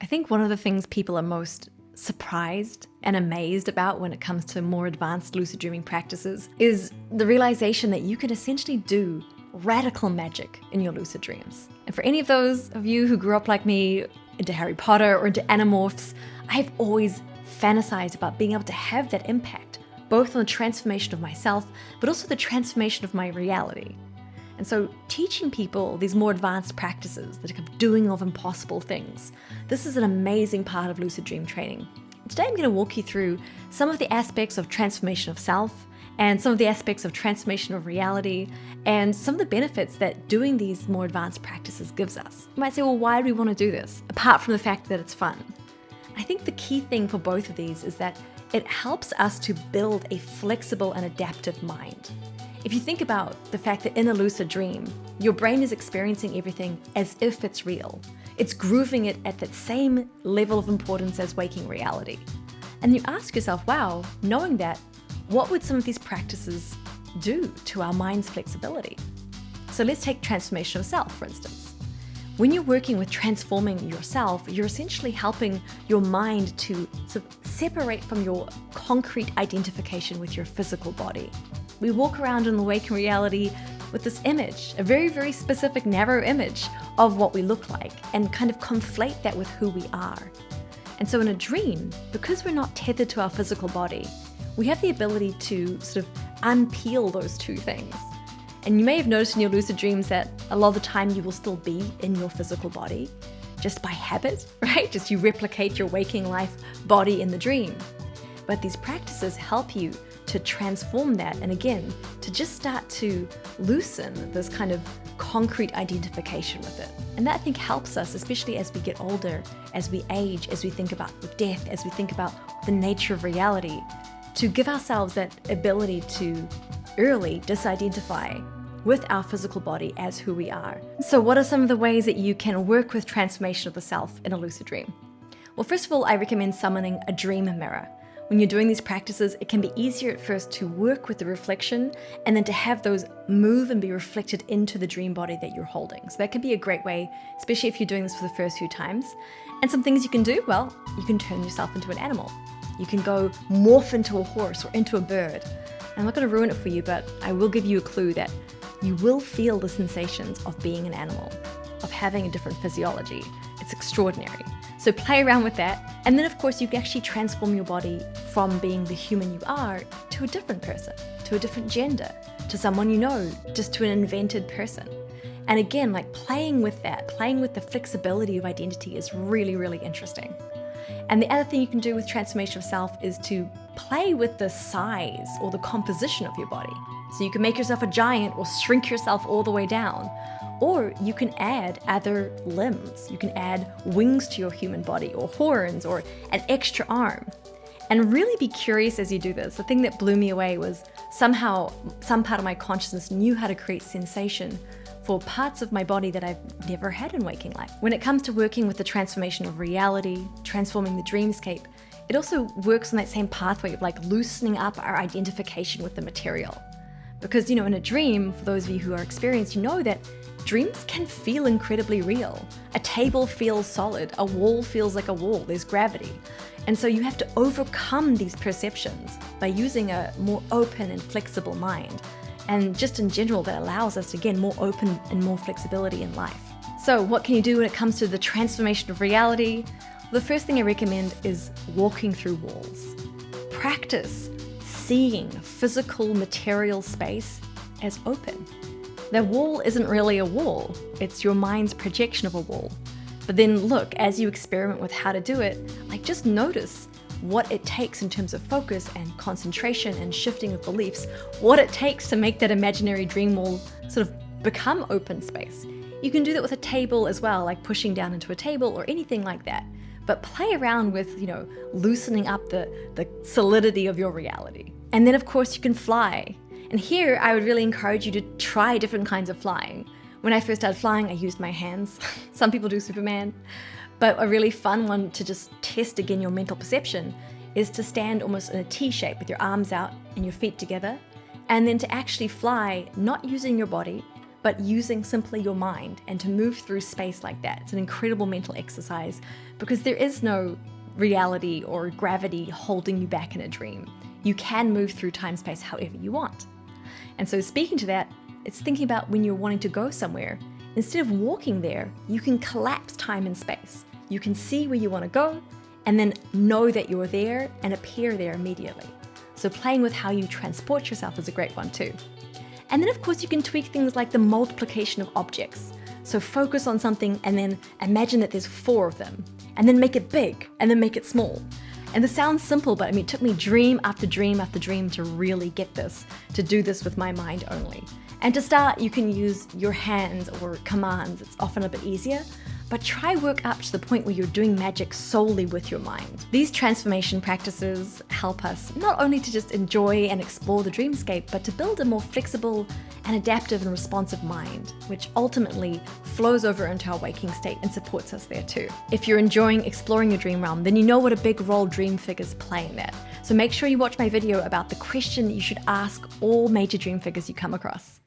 think one of the things people are most surprised and amazed about when it comes to more advanced lucid dreaming practices is the realization that you can essentially do radical magic in your lucid dreams. And for any of those of you who grew up like me into Harry Potter or into Animorphs, I've always fantasized about being able to have that impact, both on the transformation of myself, but also the transformation of my reality. And so teaching people these more advanced practices, the kind of doing of impossible things, this is an amazing part of lucid dream training. Today I'm going to walk you through some of the aspects of transformation of self and some of the aspects of transformation of reality and some of the benefits that doing these more advanced practices gives us. You might say, well, why do we want to do this? Apart from the fact that it's fun. I think the key thing for both of these is that it helps us to build a flexible and adaptive mind. If you think about the fact that in a lucid dream, your brain is experiencing everything as if it's real. It's grooving it at that same level of importance as waking reality. And you ask yourself, wow, knowing that, what would some of these practices do to our mind's flexibility? So let's take transformation of self, for instance. When you're working with transforming yourself, you're essentially helping your mind to sort of separate from your concrete identification with your physical body. We walk around in the waking reality with this image, a very, very specific, narrow image of what we look like, and kind of conflate that with who we are. And so in a dream, because we're not tethered to our physical body, we have the ability to sort of unpeel those two things. And you may have noticed in your lucid dreams that a lot of the time you will still be in your physical body, just by habit, right? Just you replicate your waking life body in the dream. But these practices help you to transform that, and again, to just start to loosen this kind of concrete identification with it. And that, I think, helps us, especially as we get older, as we age, as we think about death, as we think about the nature of reality, to give ourselves that ability to early disidentify with our physical body as who we are. So what are some of the ways that you can work with transformation of the self in a lucid dream? Well, first of all, I recommend summoning a dream mirror. When you're doing these practices, it can be easier at first to work with the reflection and then to have those move and be reflected into the dream body that you're holding. So that can be a great way, especially if you're doing this for the first few times. And some things you can do, well, you can turn yourself into an animal. You can go morph into a horse or into a bird. And I'm not going to ruin it for you, but I will give you a clue that you will feel the sensations of being an animal, of having a different physiology. It's extraordinary. So play around with that. And then of course you can actually transform your body from being the human you are to a different person, to a different gender, to someone you know, just to an invented person. And again, like playing with that, playing with the flexibility of identity is really, really interesting. And the other thing you can do with transformation of self is to play with the size or the composition of your body. So you can make yourself a giant or shrink yourself all the way down. Or you can add other limbs. You can add wings to your human body or horns or an extra arm. And really be curious as you do this. The thing that blew me away was somehow some part of my consciousness knew how to create sensation for parts of my body that I've never had in waking life. When it comes to working with the transformation of reality, transforming the dreamscape, it also works on that same pathway of like loosening up our identification with the material. Because, in a dream, for those of you who are experienced, you know that dreams can feel incredibly real. A table feels solid, a wall feels like a wall, there's gravity. And so you have to overcome these perceptions by using a more open and flexible mind. And just in general, that allows us to get more open and more flexibility in life. So what can you do when it comes to the transformation of reality? Well, the first thing I recommend is walking through walls. Practice seeing physical material space as open. The wall isn't really a wall, it's your mind's projection of a wall. But then look, as you experiment with how to do it, just notice what it takes in terms of focus and concentration and shifting of beliefs, what it takes to make that imaginary dream wall sort of become open space. You can do that with a table as well, like pushing down into a table or anything like that. But play around with, loosening up the solidity of your reality. And then of course you can fly. And here I would really encourage you to try different kinds of flying. When I first started flying, I used my hands. Some people do Superman. But a really fun one to just test again your mental perception is to stand almost in a T shape with your arms out and your feet together. And then to actually fly, not using your body, but using simply your mind and to move through space like that. It's an incredible mental exercise because there is no reality or gravity holding you back in a dream. You can move through time-space however you want. And so speaking to that, it's thinking about when you're wanting to go somewhere. Instead of walking there, you can collapse time and space. You can see where you want to go and then know that you're there and appear there immediately. So playing with how you transport yourself is a great one too. And then of course you can tweak things like the multiplication of objects. So focus on something and then imagine that there's 4 of them, and then make it big and then make it small. And this sounds simple, but it took me dream after dream after dream to really get this, to do this with my mind only. And to start, you can use your hands or commands. It's often a bit easier, but try work up to the point where you're doing magic solely with your mind. These transformation practices help us not only to just enjoy and explore the dreamscape, but to build a more flexible and adaptive and responsive mind, which ultimately flows over into our waking state and supports us there too. If you're enjoying exploring your dream realm, then you know what a big role dream figures play in that. So make sure you watch my video about the question you should ask all major dream figures you come across.